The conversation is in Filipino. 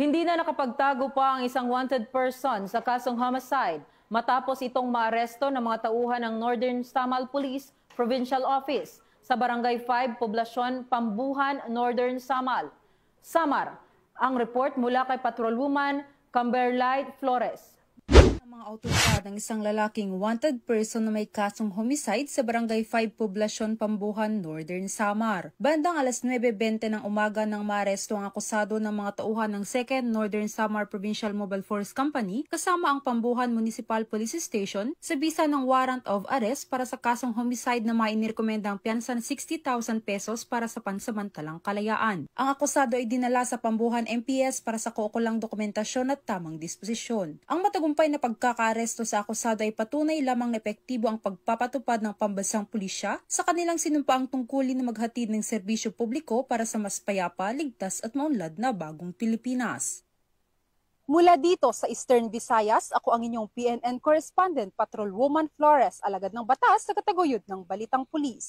Hindi na nakapagtago pa ang isang wanted person sa kasong homicide matapos itong maaresto ng mga tauhan ng Northern Samar Police Provincial Office sa Barangay 5, Poblasyon, Pambuhan, Northern Samar. Ang report mula kay Patrolwoman Camberlight Flores. Ang mga awtoridad ng isang lalaking wanted person na may kasong homicide sa Barangay 5, Poblasyon, Pambuhan, Northern Samar. Bandang alas 9:20 ng umaga nang maaresto ang akusado ng mga tauhan ng 2nd Northern Samar Provincial Mobile Force Company kasama ang Pambuhan Municipal Police Station sa bisa ng warrant of arrest para sa kasong homicide na may inirekomendang piyansa ng 60,000 pesos para sa pansamantalang kalayaan. Ang akusado ay dinala sa Pambuhan MPS para sa kaukulang dokumentasyon at tamang disposisyon. Ang matagumpay na pagkakaaresto sa akusado ay patunay lamang na epektibo ang pagpapatupad ng pambansang pulisya sa kanilang sinumpaang tungkulin na maghatid ng serbisyo publiko para sa mas payapa, ligtas at maunlad na bagong Pilipinas. Mula dito sa Eastern Visayas, ako ang inyong PNN correspondent, Patrolwoman Flores, alagad ng batas sa kataguyod ng Balitang Pulis.